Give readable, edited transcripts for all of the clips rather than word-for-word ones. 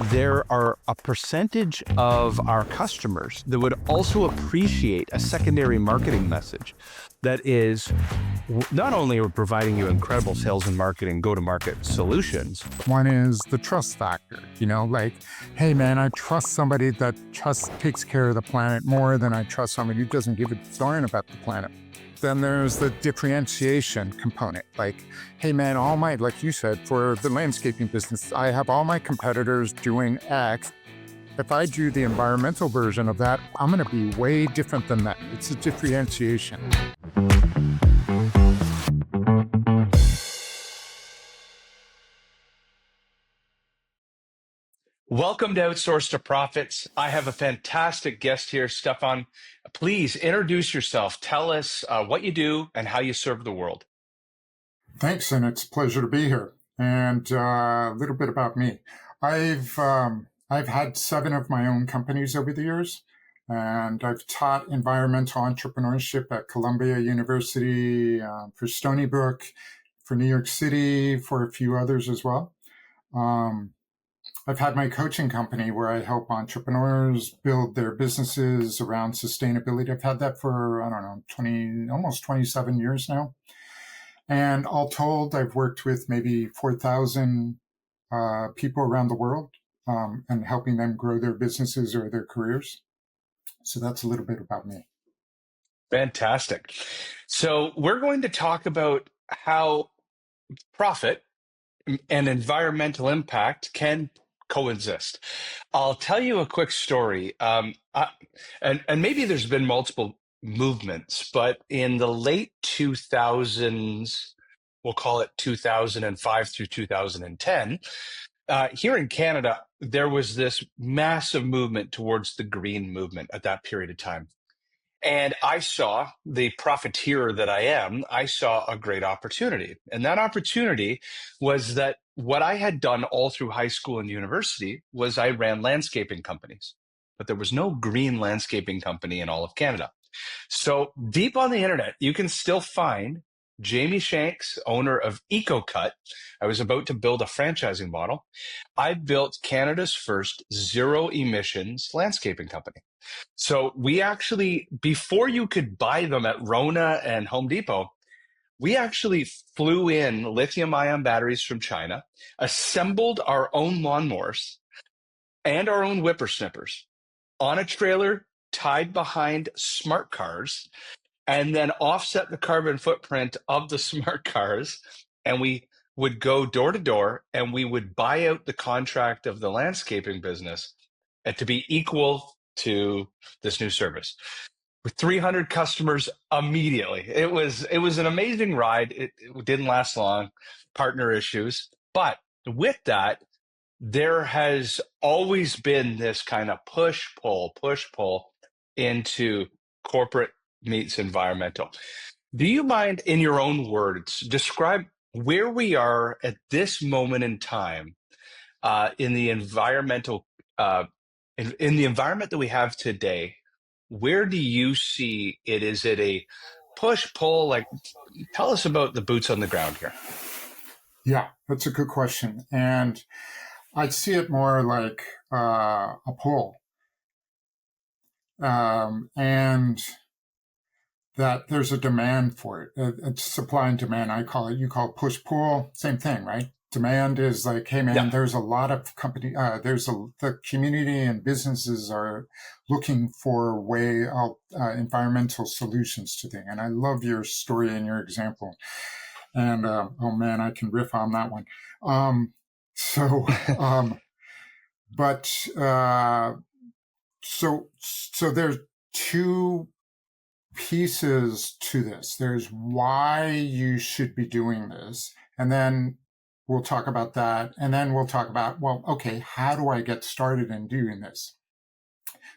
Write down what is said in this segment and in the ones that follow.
there are a percentage of our customers that would also appreciate a secondary marketing message that is not only are providing you incredible sales and marketing go-to-market solutions. One is the trust factor, like, hey man, I trust somebody that just takes care of the planet more than I trust somebody who doesn't give a darn about the planet. Then there's the differentiation component. Like, hey man, like you said, for the landscaping business, I have all my competitors doing X. If I do the environmental version of that, I'm going to be way different than that. It's a differentiation. Welcome to Outsource to Profits. I have a fantastic guest here, Stefan. Please introduce yourself. Tell us what you do and how you serve the world. Thanks, and it's a pleasure to be here. And a little bit about me. I've had 7 of my own companies over the years, and I've taught environmental entrepreneurship at Columbia University, for Stony Brook, for New York City, for a few others as well. I've had my coaching company where I help entrepreneurs build their businesses around sustainability. I've had that for, almost 27 years now. And all told, I've worked with maybe 4,000 people around the world, and helping them grow their businesses or their careers. So that's a little bit about me. Fantastic. So we're going to talk about how profit and environmental impact can coexist. I'll tell you a quick story. And maybe there's been multiple movements, but in the late 2000s, we'll call it 2005 through 2010, here in Canada, there was this massive movement towards the green movement at that period of time. And I saw, the profiteer that I am, I saw a great opportunity. And that opportunity was that what I had done all through high school and university was I ran landscaping companies, but there was no green landscaping company in all of Canada. So deep on the internet, you can still find Jamie Shanks, owner of EcoCut. I was about to build a franchising model. I built Canada's first zero emissions landscaping company. So we actually, before you could buy them at Rona and Home Depot, we actually flew in lithium-ion batteries from China, assembled our own lawnmowers and our own whippersnippers on a trailer tied behind smart cars, and then offset the carbon footprint of the smart cars. And we would go door to door and we would buy out the contract of the landscaping business to be equal to this new service with 300 customers immediately. It was an amazing ride. It didn't last long, partner issues. But with that, there has always been this kind of push pull into corporate meets environmental. Do you mind, in your own words, describe where we are at this moment in time in the environmental in the environment that we have today? Where do you see it? Is it a push-pull? Like, tell us about the boots on the ground here. Yeah, that's a good question. And I see it more like a pull. And that there's a demand for it. It's supply and demand. I call it, you call it push-pull, same thing, right? Demand is like, hey man, yeah, there's a lot of the community and businesses are looking for environmental solutions to things. And I love your story and your example. And oh man, I can riff on that one. So there's 2 pieces to this. There's why you should be doing this, and then we'll talk about that, and then we'll talk about, well, okay, how do I get started in doing this?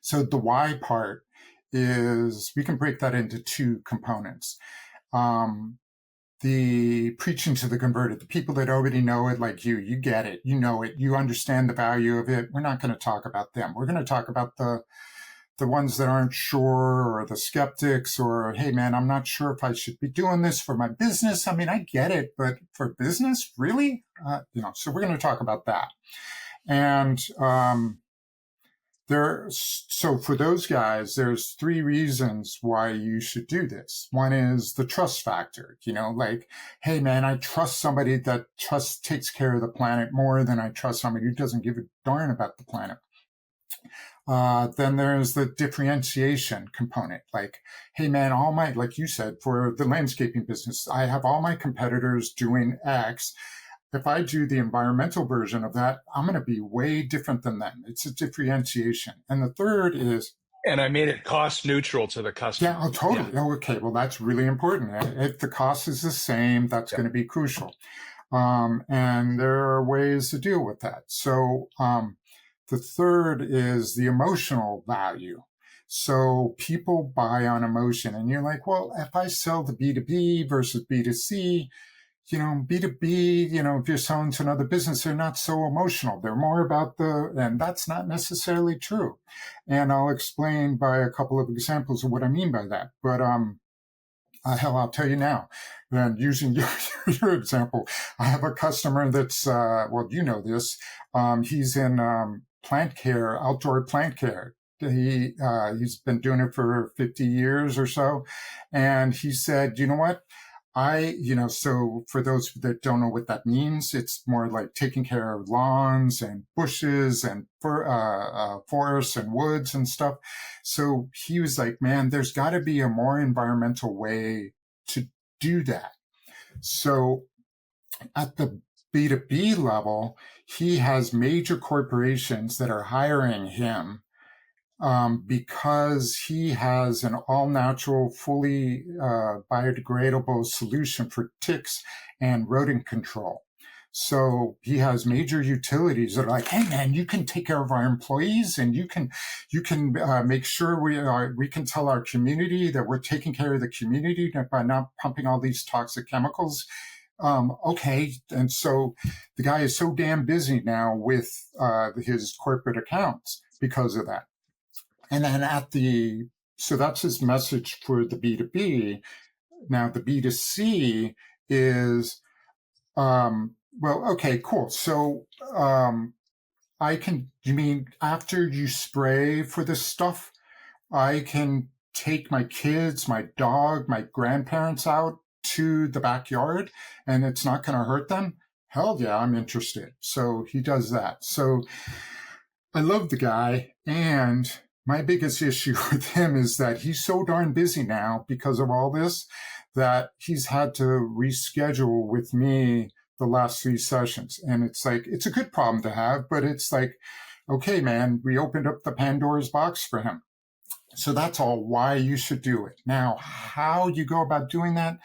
So the why part is, we can break that into 2 components. The preaching to the converted, the people that already know it, like you get it, you know it, you understand the value of it. We're not going to talk about them. We're going to talk about the ones that aren't sure, or the skeptics, or, hey man, I'm not sure if I should be doing this for my business. I mean, I get it, but for business, really? So we're going to talk about that. And so for those guys, there's three reasons why you should do this. One is the trust factor, like, hey man, I trust somebody that takes care of the planet more than I trust somebody who doesn't give a darn about the planet. Then there's the differentiation component. Like, hey man, like you said, for the landscaping business, I have all my competitors doing X. If I do the environmental version of that, I'm going to be way different than them. It's a differentiation. And the third is, and I made it cost neutral to the customer. yeah, oh, totally. Yeah. Oh, okay. Well, that's really important. If the cost is the same, that's going to be crucial. And there are ways to deal with that. So, the third is the emotional value. So people buy on emotion, and you're like, well, if I sell the B2B versus B2C, B2B, if you're selling to another business, they're not so emotional. They're more about and that's not necessarily true. And I'll explain by a couple of examples of what I mean by that. But, hell, I'll tell you now. And using your example, I have a customer that's, well, you know this. He's in plant care, outdoor plant care. He's been doing it for 50 years or so. And he said, you know what? So for those that don't know what that means, it's more like taking care of lawns and bushes and forests and woods and stuff. So he was like, man, there's got to be a more environmental way to do that. So at the B2B level, he has major corporations that are hiring him because he has an all-natural, fully biodegradable solution for ticks and rodent control. So he has major utilities that are like, hey man, you can take care of our employees, and you can make sure we can tell our community that we're taking care of the community by not pumping all these toxic chemicals. Okay, and so the guy is so damn busy now with his corporate accounts because of that. And then so that's his message for the B2B. Now the B2C is, well, okay, cool. So, you mean after you spray for this stuff, I can take my kids, my dog, my grandparents out to the backyard and it's not going to hurt them? Hell yeah, I'm interested. So he does that. So I love the guy, and my biggest issue with him is that he's so darn busy now because of all this that he's had to reschedule with me the last 3 sessions. And it's like, it's a good problem to have, but it's like, okay, man, we opened up the Pandora's box for him. So that's all why you should do it. Now, how you go about doing that?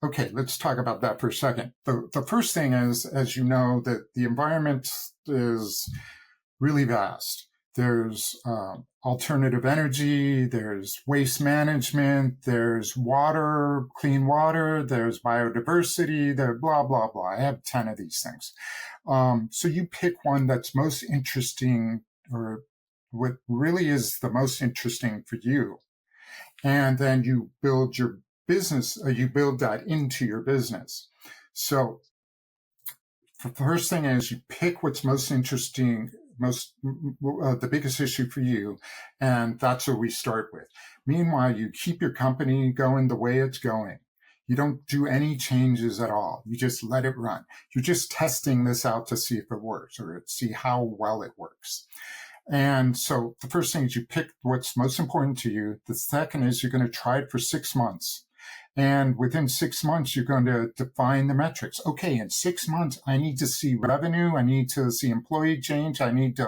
Okay, let's talk about that for a second. The first thing is, as you know, that the environment is really vast. There's alternative energy, there's waste management, there's water, clean water, there's biodiversity, there blah, blah, blah. I have 10 of these things. So you pick one that's most interesting, or what really is the most interesting for you. And then you build your business, you build that into your business. So the first thing is you pick what's most interesting, the biggest issue for you, and that's what we start with. Meanwhile, you keep your company going the way it's going. You don't do any changes at all. You just let it run. You're just testing this out to see if it works, or see how well it works. And so the first thing is you pick what's most important to you. The second is you're going to try it for 6 months. And within 6 months, you're going to define the metrics. Okay, in 6 months, I need to see revenue. I need to see employee change. I need.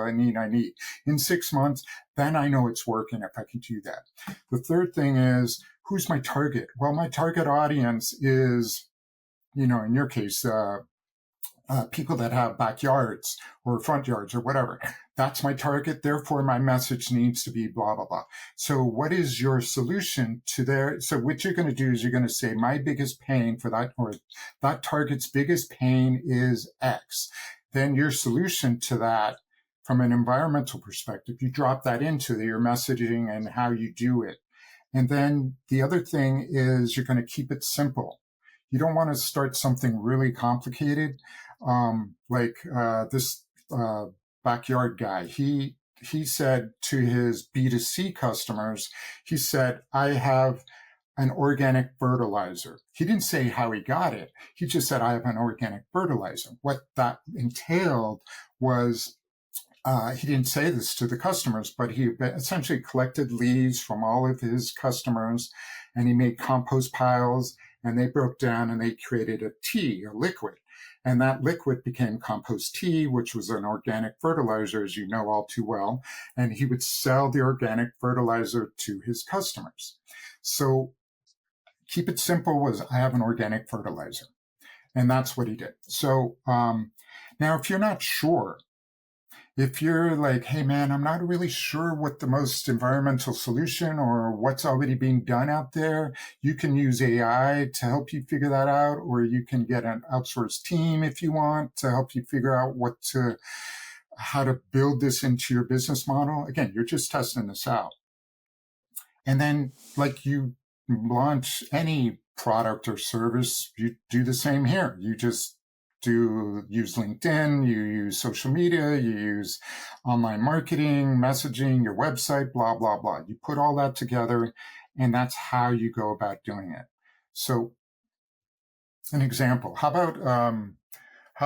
In 6 months, then I know it's working if I can do that. The third thing is, who's my target? Well, my target audience is, in your case, people that have backyards or front yards or whatever. That's my target. Therefore, my message needs to be blah, blah, blah. So what is your solution to their? So what you're going to do is you're going to say, my biggest pain for that, or that target's biggest pain is X. Then your solution to that, from an environmental perspective, you drop that into your messaging and how you do it. And then the other thing is you're going to keep it simple. You don't want to start something really complicated. This backyard guy, he said to his B2C customers, he said, I have an organic fertilizer. He didn't say how he got it. He just said, I have an organic fertilizer. What that entailed was he didn't say this to the customers, but he essentially collected leaves from all of his customers and he made compost piles and they broke down and they created a tea, a liquid. And that liquid became compost tea, which was an organic fertilizer, as you know all too well. And he would sell the organic fertilizer to his customers. So keep it simple was, I have an organic fertilizer. And that's what he did. So now, if you're not sure, if you're like, hey, man, I'm not really sure what the most environmental solution or what's already being done out there, you can use AI to help you figure that out, or you can get an outsourced team if you want to help you figure out how to build this into your business model. Again, you're just testing this out. And then, like you launch any product or service, you do the same here. You just use LinkedIn, you use social media, you use online marketing, messaging, your website, blah, blah, blah. You put all that together, and that's how you go about doing it. So an example, how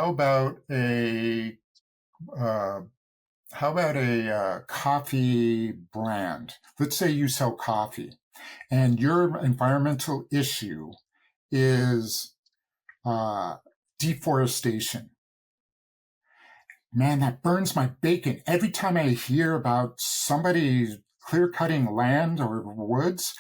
about a coffee brand? Let's say you sell coffee and your environmental issue is deforestation. Man, that burns my bacon. Every time I hear about somebody clear-cutting land or woods,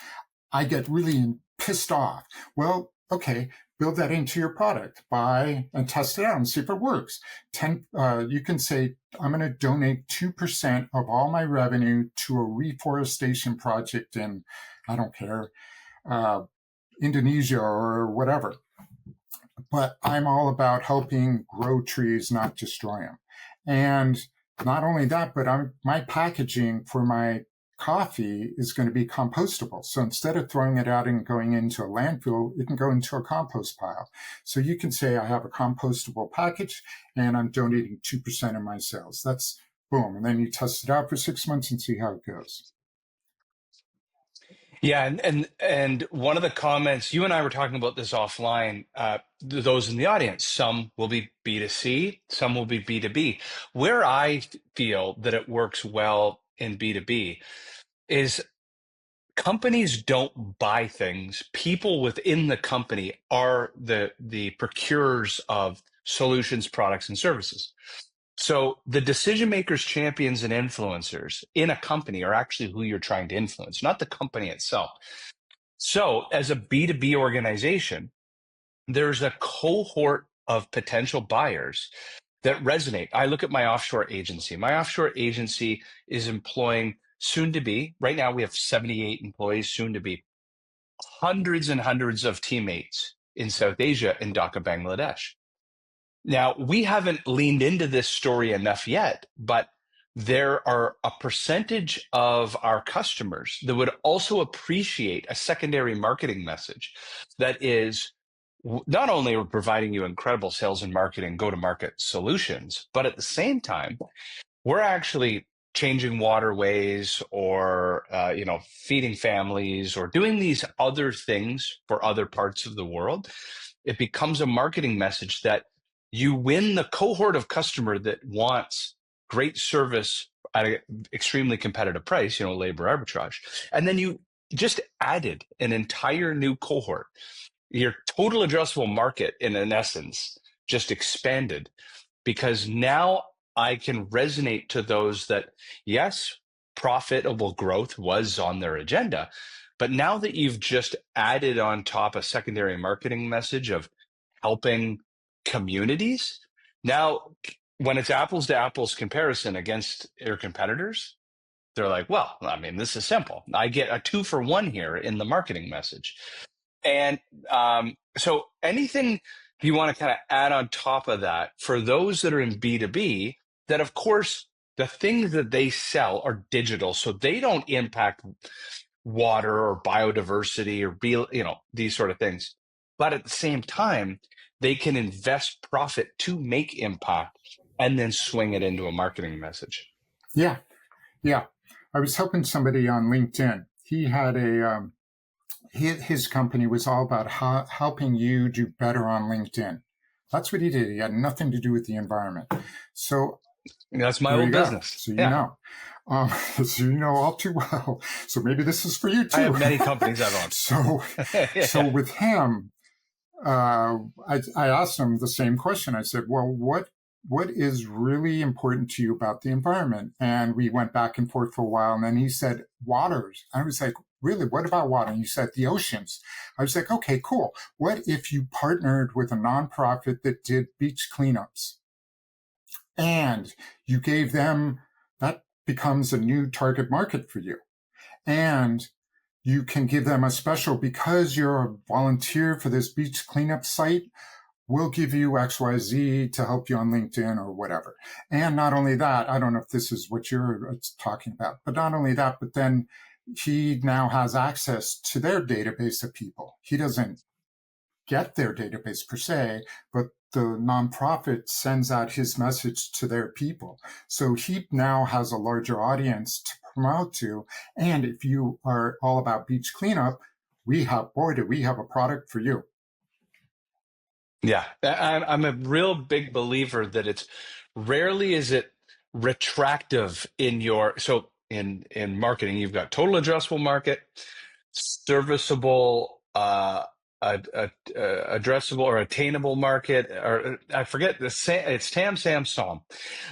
I get really pissed off. Well, okay, build that into your product. Buy and test it out and see if it works. You can say, I'm going to donate 2% of all my revenue to a reforestation project in, I don't care, Indonesia or whatever. But I'm all about helping grow trees, not destroy them. And not only that, but my packaging for my coffee is going to be compostable. So instead of throwing it out and going into a landfill, it can go into a compost pile. So you can say, I have a compostable package and I'm donating 2% of my sales. That's boom. And then you test it out for 6 months and see how it goes. Yeah, and one of the comments, you and I were talking about this offline, those in the audience, some will be B2C, some will be B2B. Where I feel that it works well in B2B is companies don't buy things. People within the company are the procurers of solutions, products, and services. So the decision makers, champions, and influencers in a company are actually who you're trying to influence, not the company itself. So as a B2B organization, there's a cohort of potential buyers that resonate. I look at my offshore agency. My offshore agency is employing soon to be, right now we have 78 employees, soon to be hundreds and hundreds of teammates in South Asia, in Dhaka, Bangladesh. Now, we haven't leaned into this story enough yet, but there are a percentage of our customers that would also appreciate a secondary marketing message that is not only providing you incredible sales and marketing go-to-market solutions, but at the same time, we're actually changing waterways or feeding families or doing these other things for other parts of the world. It becomes a marketing message that you win the cohort of customer that wants great service at an extremely competitive price, labor arbitrage. And then you just added an entire new cohort. Your total addressable market, in essence, just expanded because now I can resonate to those that, yes, profitable growth was on their agenda. But now that you've just added on top a secondary marketing message of helping communities, now when it's apples to apples comparison against your competitors, they're like, well, I mean, this is simple. I get a 2-for-1 here in the marketing message. And so anything you want to kind of add on top of that for those that are in B2B, that of course, the things that they sell are digital, so they don't impact water or biodiversity or these sort of things. but at the same time, they can invest profit to make impact and then swing it into a marketing message. Yeah. Yeah. I was helping somebody on LinkedIn. He had his company was all about helping you do better on LinkedIn. That's what he did. He had nothing to do with the environment. So That's my there you old go. business. So Yeah. so you know all too well. So maybe this is for you too. I have many companies I've owned. So with him, I asked him the same question. I said, well, what is really important to you about the environment? And we went back and forth for a while. And then he said, waters. I was like, really, what about water? And he said, the oceans. I was like, okay, cool. What if you partnered with a nonprofit that did beach cleanups and you gave them, that becomes a new target market for you. And you can give them a special, because you're a volunteer for this beach cleanup site, we'll give you XYZ to help you on LinkedIn or whatever. And not only that, I don't know if this is what you're talking about, but not only that, but then he now has access to their database of people. He doesn't get their database per se, but the nonprofit sends out his message to their people. So he now has a larger audience to promote to. And if you are all about beach cleanup, we have a product for you. Yeah, I'm a real big believer that it's rarely is it retractive in your, so in marketing, you've got total addressable market, serviceable, addressable or attainable market, or I forget it's TAM, SAM, SOM.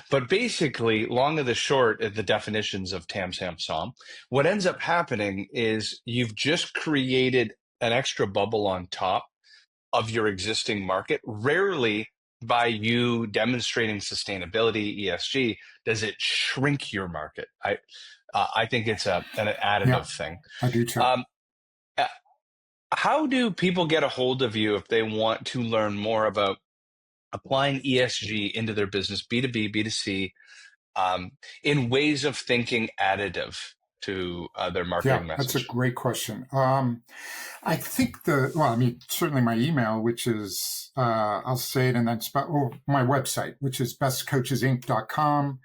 But basically, long of the short, the definitions of TAM, SAM, SOM, what ends up happening is you've just created an extra bubble on top of your existing market. Rarely, by you demonstrating sustainability, ESG, does it shrink your market. I think it's an Yeah, additive thing. I do too. Uh, how do people get a hold of you if they want to learn more about applying ESG into their business, B2B, B2C, in ways of thinking additive to their Yeah, marketing that's a message? great question. I think certainly my email, which is, I'll say it and then my website, which is bestcoachesinc.com.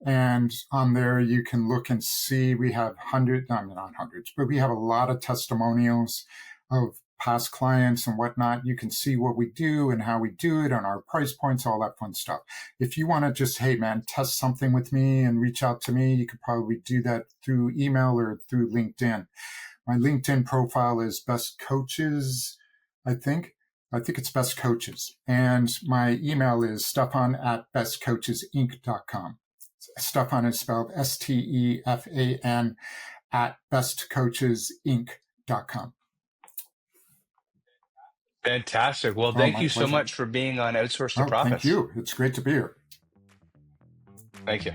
And on there, you can look and see we have not hundreds, but we have a lot of testimonials of past clients and whatnot. You can see what we do and how we do it on our price points, all that fun stuff. If you want to just, hey man, test something with me and reach out to me, you could probably do that through email or through LinkedIn. My LinkedIn profile is Best Coaches, I think. I think it's Best Coaches. And my email is Stefan@bestcoachesinc.com. Stefan is spelled Stefan at bestcoachesinc.com. Fantastic. Well, Oh, thank my you so pleasure. much for being on Outsource to Oh, thank Profits. you. It's great to be here. Thank you.